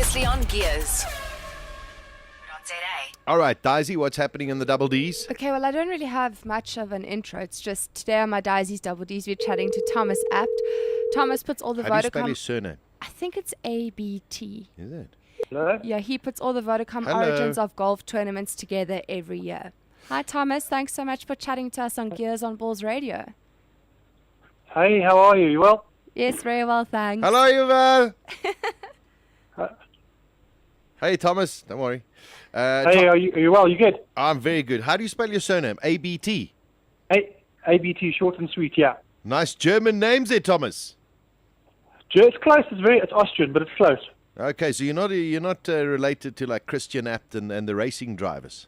previously on Gears. All right, Disi, what's happening in the Double Ds? Okay, well, I don't really have much of an intro. It's just today on my Disi's Double Ds, we're chatting to Thomas Apt. Thomas puts all the How do you spell Vodacom... his surname? I think it's ABT. Is it? Hello? Yeah, he puts all the Vodacom Hello. origins of golf tournaments together every year. Hi, Thomas. Thanks so much for chatting to us on Gears on Balls Radio. Hey, how are you? You well? Yes, very well, thanks. Hello, Yuval. Hey, Thomas. Don't worry. Hey, are you well? You good? I'm very good. How do you spell your surname? ABT. ABT, short and sweet, yeah. Nice German names there, Thomas. It's close. It's Austrian, but it's close. Okay, so you're not related to like Christian Apt and the racing drivers.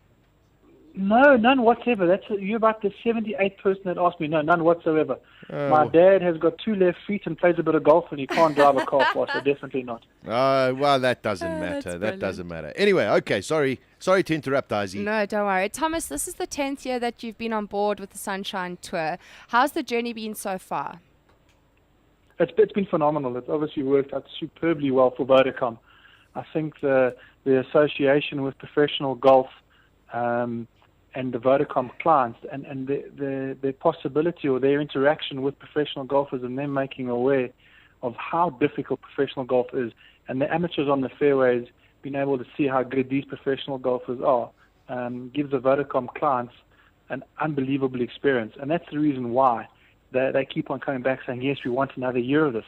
No, none whatsoever. You're about the 78th person that asked me. No, none whatsoever. My dad has got 2 left feet and plays a bit of golf, and he can't drive a car fast, so definitely not. Well, that doesn't That's matter. That brilliant. doesn't matter. Anyway, okay, sorry to interrupt, Disi. No, don't worry. Thomas, this is the 10th year that you've been on board with the Sunshine Tour. How's the journey been so far? It's been phenomenal. It's obviously worked out superbly well for Vodacom. I think the association with professional golf and the Vodacom clients and the possibility or their interaction with professional golfers and them making aware of how difficult professional golf is, and the amateurs on the fairways being able to see how good these professional golfers are, gives the Vodacom clients an unbelievable experience. And that's the reason why they keep on coming back saying, yes, we want another year of this.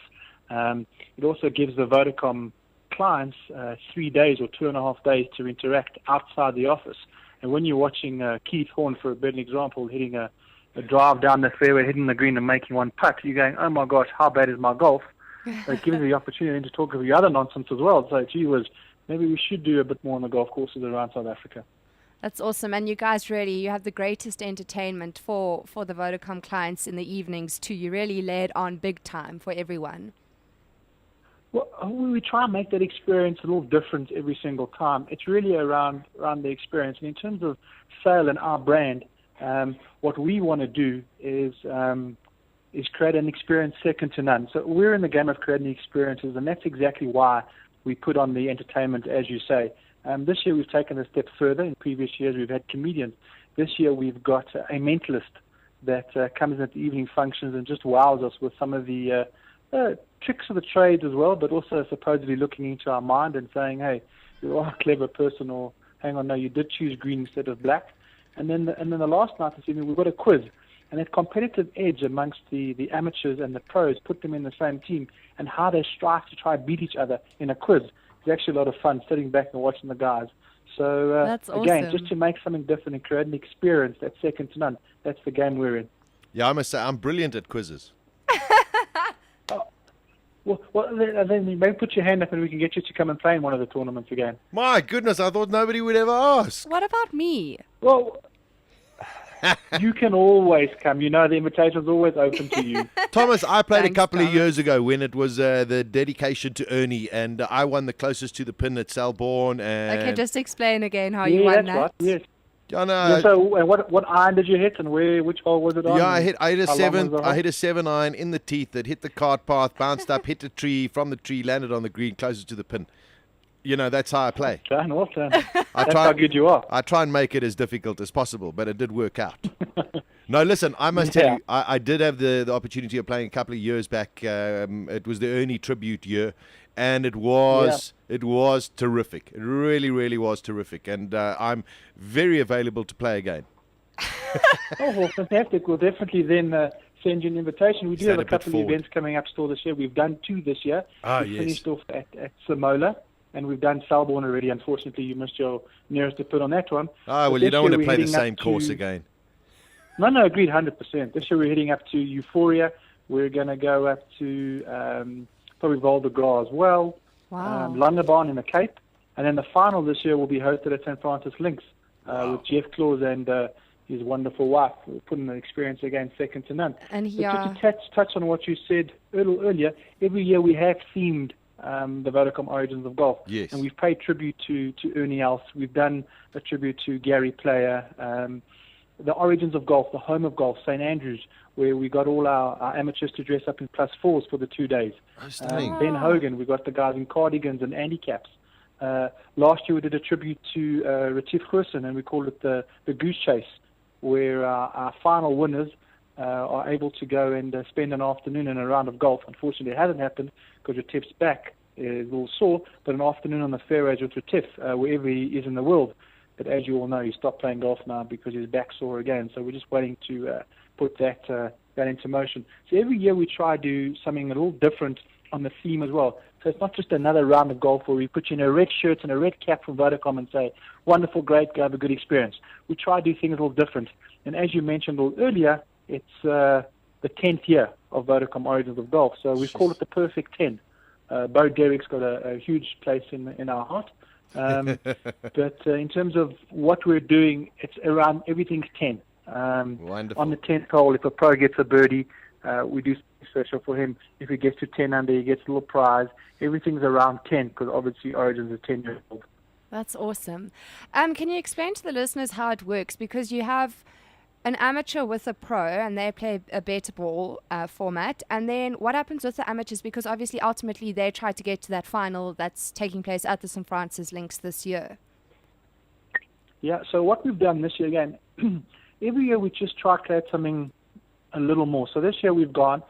It also gives the Vodacom clients 3 days or 2.5 days to interact outside the office. And when you're watching Keith Horn, for a better example, hitting a drive down the fairway, hitting the green and making one putt, you're going, oh my gosh, how bad is my golf? So it gives you the opportunity to talk about the other nonsense as well. So, gee whiz, maybe we should do a bit more on the golf courses around South Africa. That's awesome. And you guys you have the greatest entertainment for the Vodacom clients in the evenings too. You really lay it on big time for everyone. Well, we try and make that experience a little different every single time. It's really around the experience. And in terms of sale and our brand, what we want to do is create an experience second to none. So we're in the game of creating experiences, and that's exactly why we put on the entertainment, as you say. This year we've taken a step further. In previous years we've had comedians. This year we've got a mentalist that comes at the evening functions and just wows us with some of the tricks of the trade as well, but also supposedly looking into our mind and saying, hey, you are a clever person, or hang on, no, you did choose green instead of black. And then the last night this evening we've got a quiz, and that competitive edge amongst the amateurs and the pros, put them in the same team, and how they strive to try and beat each other in a quiz. It's actually a lot of fun sitting back and watching the guys. So That's again, awesome. just to make something different and create an experience that's second to none. That's the game we're in. Yeah, I must say, I'm brilliant at quizzes. Well, then maybe put your hand up and we can get you to come and play in one of the tournaments again. My goodness, I thought nobody would ever ask. What about me? Well, you can always come. You know, the invitation's always open to you. Thomas, I played Thanks, a couple of Thomas. years ago when it was the dedication to Ernie, and I won the closest to the pin at Selborne. And Okay, just explain again how you won that's that. right. Yes. I know. Yeah, so, what iron did you hit, and which hole was it on? Yeah, I hit a How long was seven. the I hole? hit a 7-iron in the teeth that hit the cart path, bounced up, hit the tree, from the tree, landed on the green, closest to the pin. You know, that's how I play. Well done. I That's try- how good you are. I try and make it as difficult as possible, but it did work out. No, listen, I must tell Yeah. you, I did have the opportunity of playing a couple of years back. It was the Ernie tribute year, and it was terrific. It really, really was terrific, and I'm very available to play again. Oh, well, fantastic. We'll definitely then send you an invitation. We do Set have a a bit couple of forward. events coming up still this year. We've done 2 this year. Ah, we yes. finished off at Samola, and we've done Selborne already. Unfortunately, you missed your nearest to put on that one. Ah, But well, you this don't want year to we're play the heading up same course to- again. No, agreed, 100%. This year we're heading up to Euphoria. We're going to go up to probably Val de Gras as well, Wow. Langebaan in the Cape, and then the final this year will be hosted at St. Francis Links with Jeff Claus and his wonderful wife. We're putting an experience again second to none. And But yeah, just to touch on what you said earlier, every year we have themed the Vodacom Origins of Golf. Yes. And we've paid tribute to Ernie Els. We've done a tribute to Gary Player. The Origins of Golf, the home of golf, St. Andrews, where we got all our amateurs to dress up in +4s for the 2 days. Oh, stunning. Ben Hogan, we got the guys in cardigans and handicaps. Last year we did a tribute to Retief Goosen, and we called it the Goose Chase, where our final winners are able to go and spend an afternoon in a round of golf. Unfortunately, it hasn't happened because Retief's back is a little sore, but an afternoon on the fairways with Retief, wherever he is in the world. But as you all know, he stopped playing golf now because his back's sore again. So we're just waiting to put that into motion. So every year we try to do something a little different on the theme as well. So it's not just another round of golf where we put you in a red shirt and a red cap from Vodacom and say, wonderful, great, go have a good experience. We try to do things a little different. And as you mentioned a little earlier, it's the 10th year of Vodacom Origins of Golf. So we call it the perfect 10. Bo Derrick's got a huge place in our heart. But in terms of what we're doing, it's around everything's 10. Wonderful. On the 10th hole, if a pro gets a birdie, we do something special for him. If he gets to 10 under, he gets a little prize. Everything's around 10 because obviously Origins is 10 years old. That's awesome. Can you explain to the listeners how it works? Because you have an amateur with a pro and they play a better ball format. And then what happens with the amateurs? Because obviously ultimately they try to get to that final that's taking place at the St. Francis Links this year. Yeah, so what we've done this year, again, every year we just try to create something a little more. So this year we've got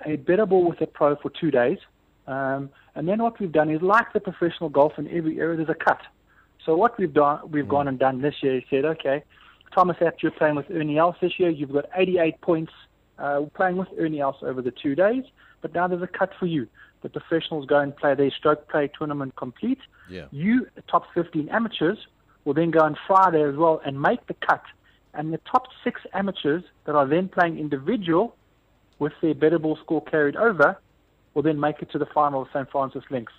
a better ball with a pro for 2 days. And then what we've done is, like the professional golf in every area, there's a cut. So what we've gone and done this year is said, okay, Thomas Apt, you're playing with Ernie Els this year. You've got 88 points playing with Ernie Els over the 2 days. But now there's a cut for you. The professionals go and play their stroke play tournament complete. Yeah. You, the top 15 amateurs, will then go on Friday as well and make the cut. And the top 6 amateurs that are then playing individual with their better ball score carried over will then make it to the final of St. Francis Links.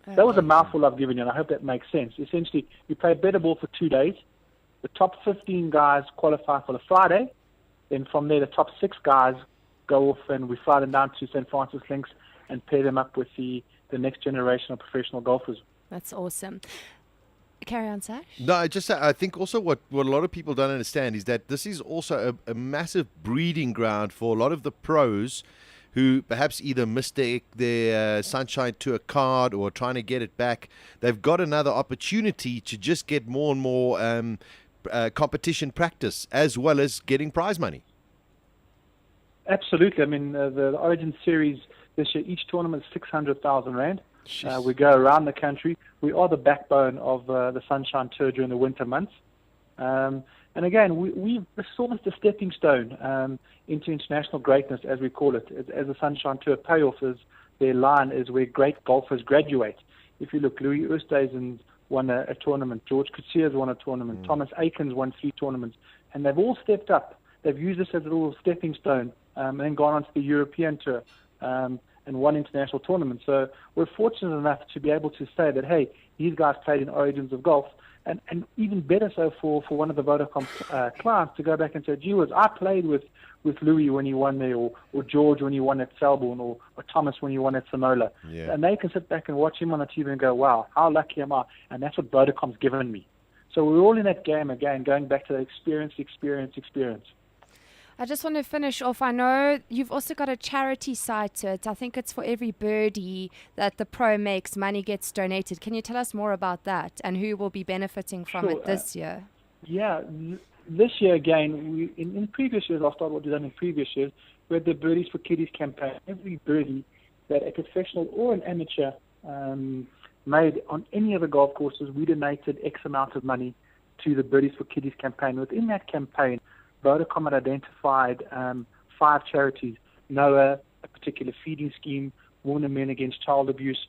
That was a mouthful I've given you, and I hope that makes sense. Essentially, you play better ball for 2 days. The top 15 guys qualify for the Friday. Then from there, the top 6 guys go off and we fly them down to St. Francis Links and pair them up with the next generation of professional golfers. That's awesome. Carry on, Sash. No, I think also what a lot of people don't understand is that this is also a massive breeding ground for a lot of the pros who perhaps either missed their Sunshine Tour card or trying to get it back. They've got another opportunity to just get more and more competition practice as well as getting prize money. Absolutely. I mean, the Origin Series this year, each tournament is 600,000 Rand. We go around the country. We are the backbone of the Sunshine Tour during the winter months. And again, it's almost a stepping stone into international greatness, as we call it. As the Sunshine Tour payoff is, their line is where great golfers graduate. If you look, Louis Oosthuizen won a tournament. George Coetzee won a tournament. Thomas Aikens won 3 tournaments. And they've all stepped up. They've used this as a little stepping stone and then gone on to the European Tour and won international tournaments. So we're fortunate enough to be able to say that, hey, these guys played in Origins of Golf. And even better so for one of the Vodacom clients to go back and say, gee whiz, I played with Louis when he won there, or George when he won at Selborne, or Thomas when he won at Samola. Yeah. And they can sit back and watch him on the TV and go, wow, how lucky am I? And that's what Vodacom's given me. So we're all in that game again, going back to the experience. I just want to finish off. I know you've also got a charity side to it. I think it's for every birdie that the pro makes, money gets donated. Can you tell us more about that and who will be benefiting from it this year? Yeah, this year again, in previous years, I'll start what we've done in previous years, we had the Birdies for Kiddies campaign. Every birdie that a professional or an amateur made on any of the golf courses, we donated X amount of money to the Birdies for Kiddies campaign. Within that campaign, Vodacom had identified 5 charities: NOAA, a particular feeding scheme, Warner Men Against Child Abuse.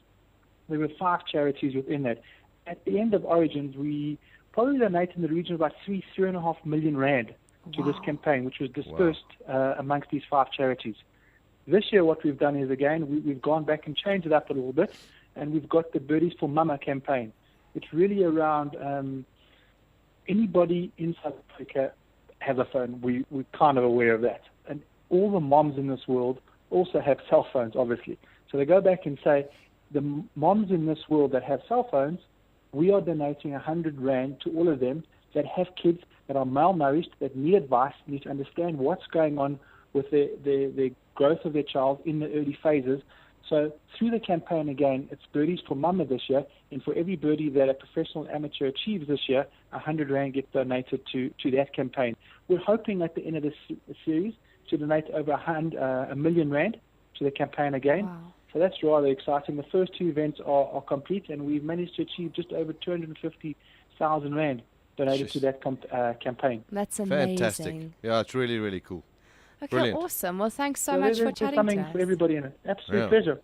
There were 5 charities within that. At the end of Origins, we probably donated in the region of about 3.5 million Rand to this campaign, which was dispersed amongst these 5 charities. This year, what we've done is, again, we've gone back and changed it up a little bit, and we've got the Birdies for Mama campaign. It's really around anybody in South Africa has a phone. We're kind of aware of that. And all the moms in this world also have cell phones, obviously. So they go back and say, the moms in this world that have cell phones, we are donating 100 Rand to all of them that have kids that are malnourished, that need advice, need to understand what's going on with the growth of their child in the early phases, So through the campaign again, it's birdies for mama this year, and for every birdie that a professional amateur achieves this year, 100 Rand gets donated to that campaign. We're hoping at the end of this series to donate over 1 million Rand to the campaign again. Wow. So that's rather exciting. The first 2 events are complete, and we've managed to achieve just over 250,000 Rand donated to that campaign. That's amazing. Fantastic. Yeah, it's really, really cool. Okay, Brilliant. awesome. Well, thanks so much for there's chatting something to us. for everybody in it. Absolute Yeah. pleasure.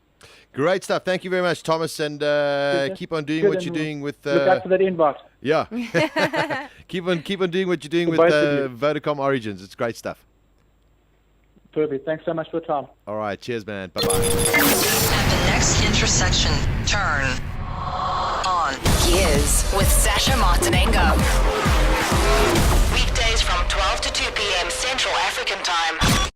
Great stuff. Thank you very much, Thomas, and keep on doing Good, what you're and doing with. Look out for that invite. Yeah. keep on doing what you're doing For with both of you. Vodacom Origins. It's great stuff. Perfect. Thanks so much for the time. All right. Cheers, man. Bye bye. At the next intersection, turn on Gears with Sasha Martinengo. weekdays from 12 to 2 p.m. Central African Time.